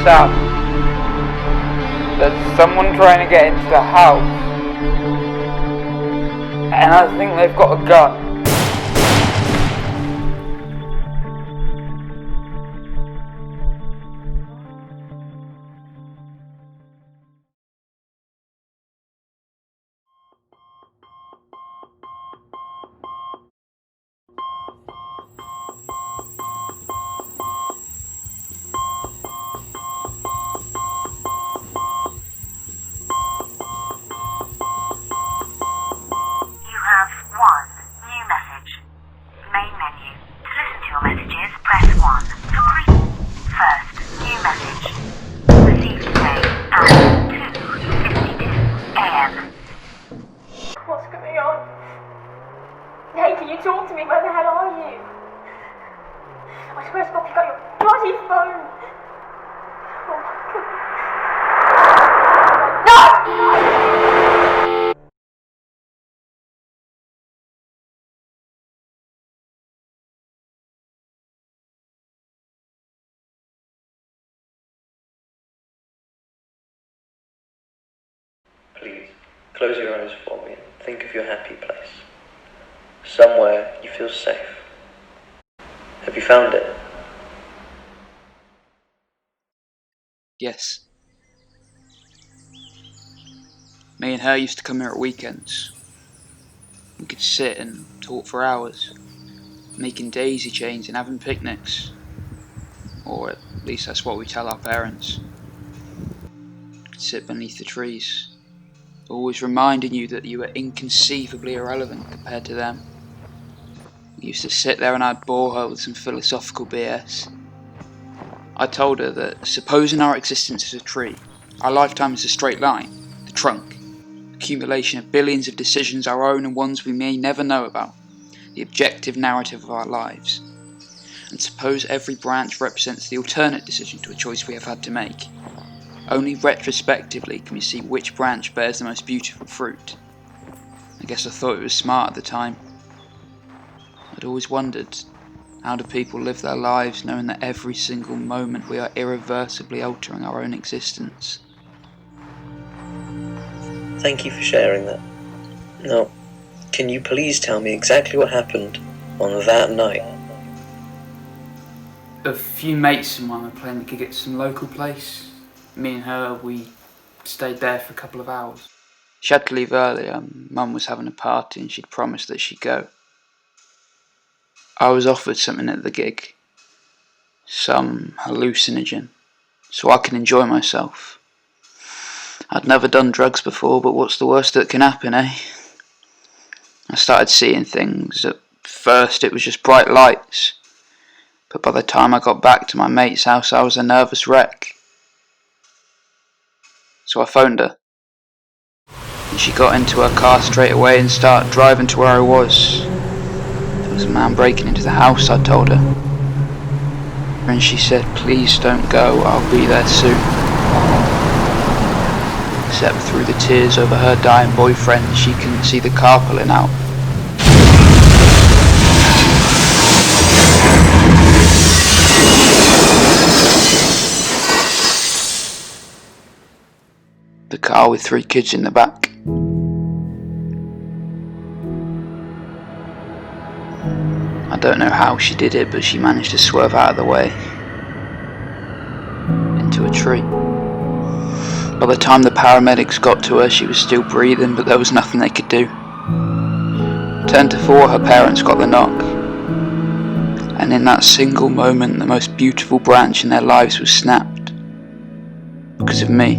sound. There's someone trying to get into the house, and I think they've got a gun. Hey, can you talk to me? Where the hell are you? I swear to God, you got your bloody phone. Oh my God. No! Please, close your eyes for me and think of your happy place. Somewhere you feel safe. Have you found it? Yes. Me and her used to come here at weekends. We could sit and talk for hours, making daisy chains and having picnics. Or at least that's what we tell our parents. We could sit beneath the trees, always reminding you that you were inconceivably irrelevant compared to them. We used to sit there and I'd bore her with some philosophical BS. I told her that supposing our existence is a tree, our lifetime is a straight line, the trunk, accumulation of billions of decisions, our own and ones we may never know about, the objective narrative of our lives. And suppose every branch represents the alternate decision to a choice we have had to make. Only retrospectively can we see which branch bears the most beautiful fruit. I guess I thought it was smart at the time. I'd always wondered, how do people live their lives knowing that every single moment we are irreversibly altering our own existence? Thank you for sharing that. Now, can you please tell me exactly what happened on that night? A few mates and mine were playing a gig at some local place. Me and her, we stayed there for a couple of hours. She had to leave earlier. Mum was having a party and she'd promised that she'd go. I was offered something at the gig, some hallucinogen, so I can enjoy myself. I'd never done drugs before, but what's the worst that can happen, eh? I started seeing things. At first it was just bright lights, but by the time I got back to my mate's house I was a nervous wreck. So I phoned her, and she got into her car straight away and started driving to where I was. There was a man breaking into the house, I told her. And she said, please don't go, I'll be there soon. Except through the tears over her dying boyfriend, she couldn't see the car pulling out. The car with 3 kids in the back. I don't know how she did it, but she managed to swerve out of the way into a tree. By the time the paramedics got to her, she was still breathing, but there was nothing they could do. 10 to 4, her parents got the knock. And in that single moment, the most beautiful branch in their lives was snapped. Because of me.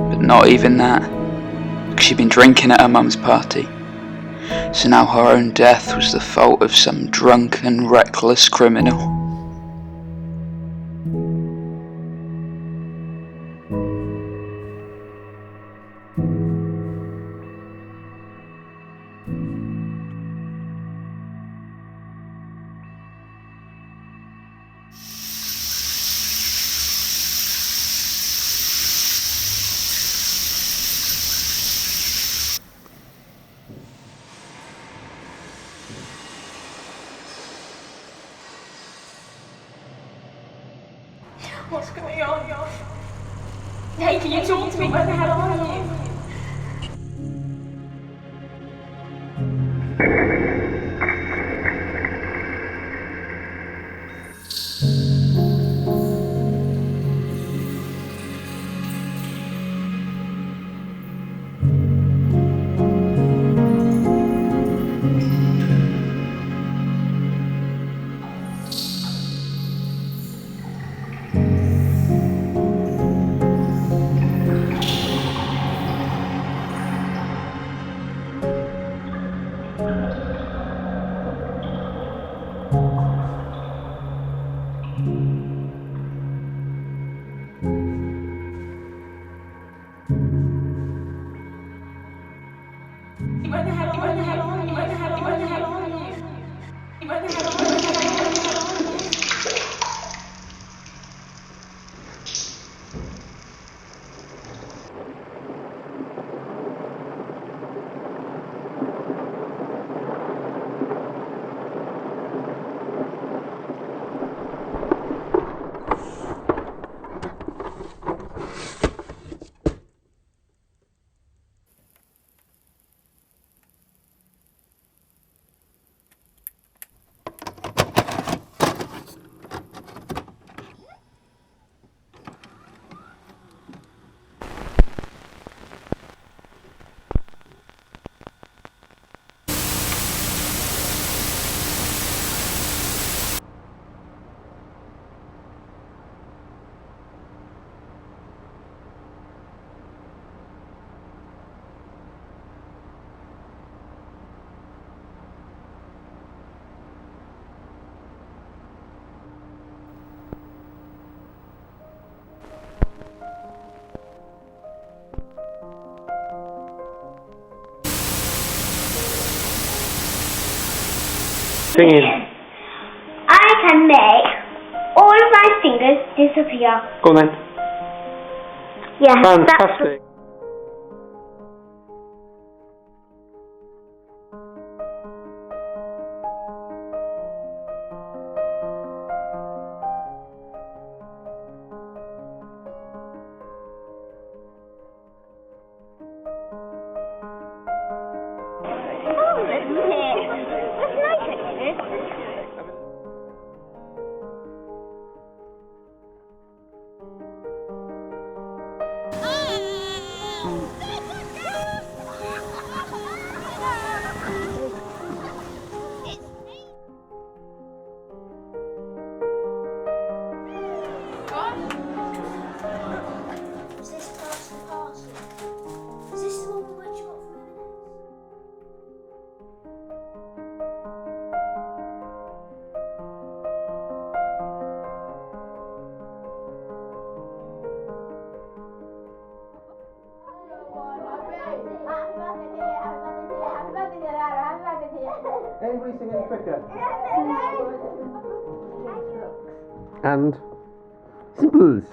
But not even that. Because she'd been drinking at her mum's party. So now her own death was the fault of some drunken, reckless criminal. What's going on? Hey, can you talk to me? Where the hell are you? Where the hell are you? Where the hell are you? Where the hell are you? Where the hell are you? Where the hell are you? Singing. I can make all of my fingers disappear. Go on then. Yes, Fantastic. Is this past the parcel? Is this the one which you got from Anybody sing any quicker? And simples.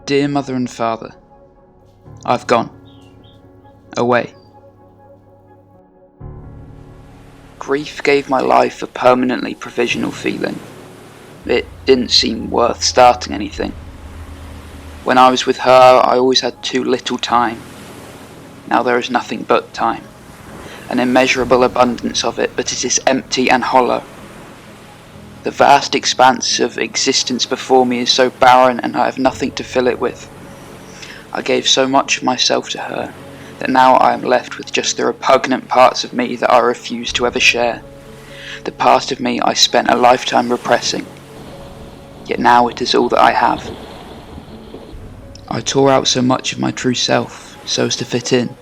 Dear Mother and Father, I've gone. Away. Grief gave my life a permanently provisional feeling. It didn't seem worth starting anything. When I was with her, I always had too little time. Now there is nothing but time. An immeasurable abundance of it, but it is empty and hollow. The vast expanse of existence before me is so barren, and I have nothing to fill it with. I gave so much of myself to her, that now I am left with just the repugnant parts of me that I refuse to ever share. The part of me I spent a lifetime repressing. Yet now it is all that I have. I tore out so much of my true self, so as to fit in.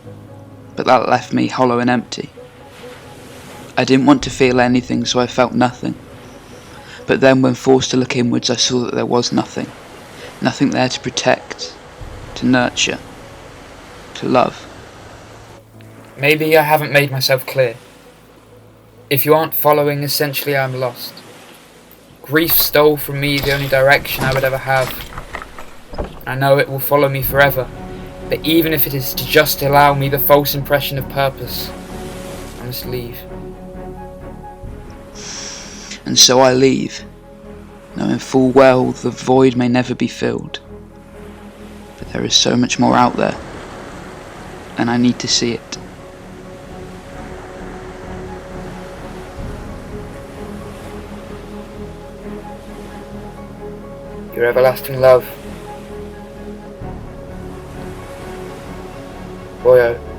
but that left me hollow and empty. I didn't want to feel anything, so I felt nothing. But then when forced to look inwards, I saw that there was nothing. Nothing there to protect, to nurture, to love. Maybe I haven't made myself clear. If you aren't following, essentially I'm lost. Grief stole from me the only direction I would ever have. I know it will follow me forever, but even if it is to just allow me the false impression of purpose, I must leave. And so I leave, knowing full well the void may never be filled. But there is so much more out there, and I need to see it. Your everlasting love, Boyo.